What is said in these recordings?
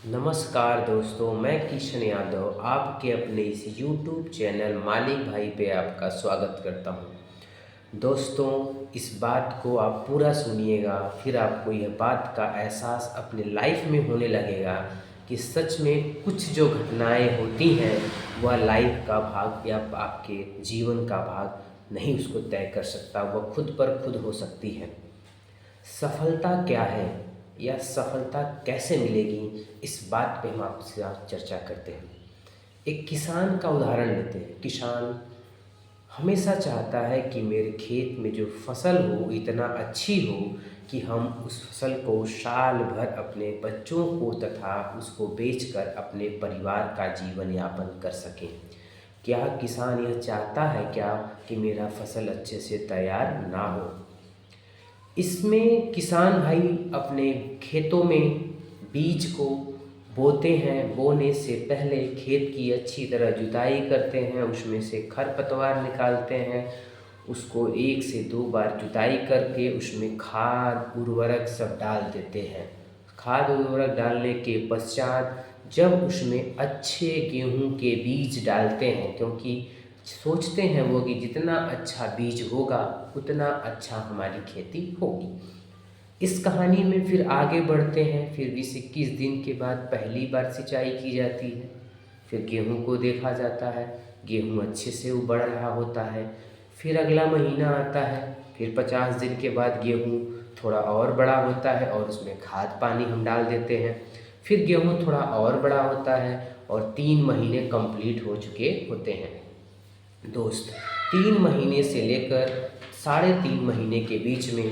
नमस्कार दोस्तों, मैं किशन यादव आपके अपने इस YouTube चैनल मालिक भाई पे आपका स्वागत करता हूँ। दोस्तों, इस बात को आप पूरा सुनिएगा, फिर आपको यह बात का एहसास अपने लाइफ में होने लगेगा कि सच में कुछ जो घटनाएं होती हैं वह लाइफ का भाग या आपके जीवन का भाग नहीं उसको तय कर सकता, वह खुद पर खुद हो सकती है। सफलता क्या है या सफलता कैसे मिलेगी, इस बात पे हम आपसे आज चर्चा करते हैं। एक किसान का उदाहरण लेते हैं। किसान हमेशा चाहता है कि मेरे खेत में जो फसल हो इतना अच्छी हो कि हम उस फसल को साल भर अपने बच्चों को तथा उसको बेचकर अपने परिवार का जीवन यापन कर सकें। क्या किसान यह चाहता है क्या कि मेरा फसल अच्छे से तैयार ना हो? इसमें किसान भाई अपने खेतों में बीज को बोते हैं। बोने से पहले खेत की अच्छी तरह जुताई करते हैं, उसमें से खरपतवार निकालते हैं, उसको 1 से 2 बार जुताई करके उसमें खाद उर्वरक सब डाल देते हैं। खाद उर्वरक डालने के पश्चात जब उसमें अच्छे गेहूं के बीज डालते हैं, क्योंकि सोचते हैं वो कि जितना अच्छा बीज होगा उतना अच्छा हमारी खेती होगी। इस कहानी में फिर आगे बढ़ते हैं। फिर 20-21 दिन के बाद पहली बार सिंचाई की जाती है। फिर गेहूं को देखा जाता है, गेहूं अच्छे से बढ़ रहा होता है। फिर अगला महीना आता है, फिर 50 दिन के बाद गेहूं थोड़ा और बड़ा होता है और उसमें खाद पानी हम डाल देते हैं। फिर गेहूं थोड़ा और बड़ा होता है और 3 महीने कंप्लीट हो चुके होते हैं। दोस्त, 3 महीने से लेकर 3.5 महीने के बीच में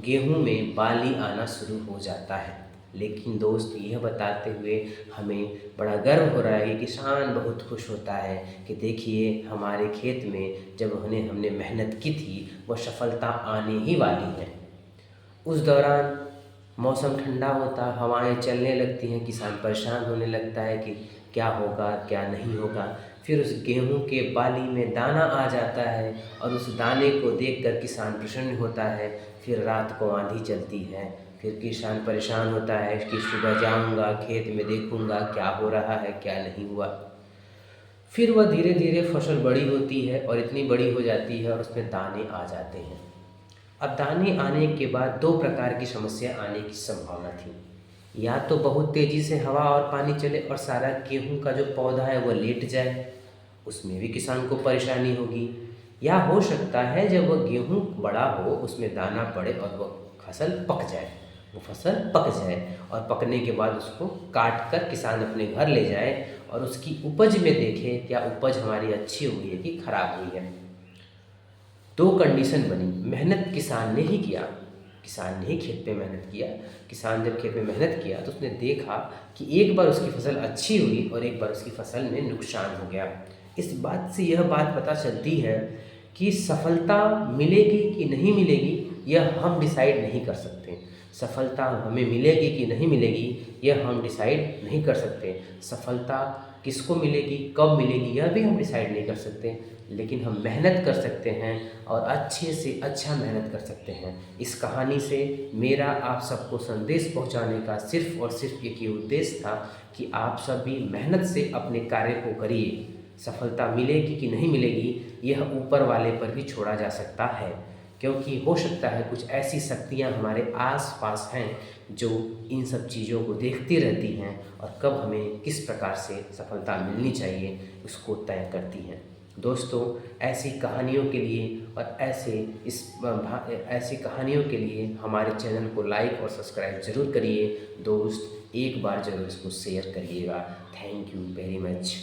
गेहूं में बाली आना शुरू हो जाता है। लेकिन दोस्त, यह बताते हुए हमें बड़ा गर्व हो रहा है कि किसान बहुत खुश होता है कि देखिए हमारे खेत में जब हमने मेहनत की थी वह सफलता आने ही वाली है। उस दौरान मौसम ठंडा होता, हवाएं चलने लगती हैं, किसान परेशान होने लगता है कि क्या होगा क्या नहीं होगा। फिर उस गेहूं के बाली में दाना आ जाता है और उस दाने को देखकर किसान प्रसन्न होता है। फिर रात को आंधी चलती है, फिर किसान परेशान होता है कि सुबह जाऊंगा खेत में देखूंगा क्या हो रहा है क्या नहीं हुआ। फिर वह धीरे धीरे फसल बड़ी होती है और इतनी बड़ी हो जाती है और उसमें दाने आ जाते हैं। अब दाने आने के बाद 2 प्रकार की समस्या आने की संभावना थी। या तो बहुत तेज़ी से हवा और पानी चले और सारा गेहूं का जो पौधा है वह लेट जाए, उसमें भी किसान को परेशानी होगी। या हो सकता है जब वह गेहूं बड़ा हो, उसमें दाना पड़े और वह फसल पक जाए और पकने के बाद उसको काट कर किसान अपने घर ले जाए और उसकी उपज में देखे क्या उपज हमारी अच्छी हुई है कि खराब हुई है। 2 कंडीशन बनी। मेहनत किसान ने ही किया, किसान ने ही खेत पे मेहनत किया। किसान जब खेत में मेहनत किया तो उसने देखा कि एक बार उसकी फसल अच्छी हुई और एक बार उसकी फसल में नुकसान हो गया। इस बात से यह बात पता चलती है कि सफलता मिलेगी कि नहीं मिलेगी यह हम डिसाइड नहीं कर सकते। सफलता हमें मिलेगी कि नहीं मिलेगी यह हम डिसाइड नहीं कर सकते। सफलता किसको मिलेगी कब मिलेगी यह भी हम डिसाइड नहीं कर सकते, लेकिन हम मेहनत कर सकते हैं और अच्छे से अच्छा मेहनत कर सकते हैं। इस कहानी से मेरा आप सबको संदेश पहुंचाने का सिर्फ और सिर्फ एक ही उद्देश्य था कि आप सब भी मेहनत से अपने कार्य को करिए। सफलता मिलेगी कि नहीं मिलेगी यह ऊपर वाले पर भी छोड़ा जा सकता है, क्योंकि हो सकता है कुछ ऐसी शक्तियाँ हमारे आस-पास हैं जो इन सब चीज़ों को देखती रहती हैं और कब हमें किस प्रकार से सफलता मिलनी चाहिए उसको तय करती हैं। दोस्तों, ऐसी कहानियों के लिए और ऐसी कहानियों के लिए हमारे चैनल को लाइक और सब्सक्राइब ज़रूर करिए। दोस्त, एक बार ज़रूर इसको शेयर करिएगा। Thank you very much.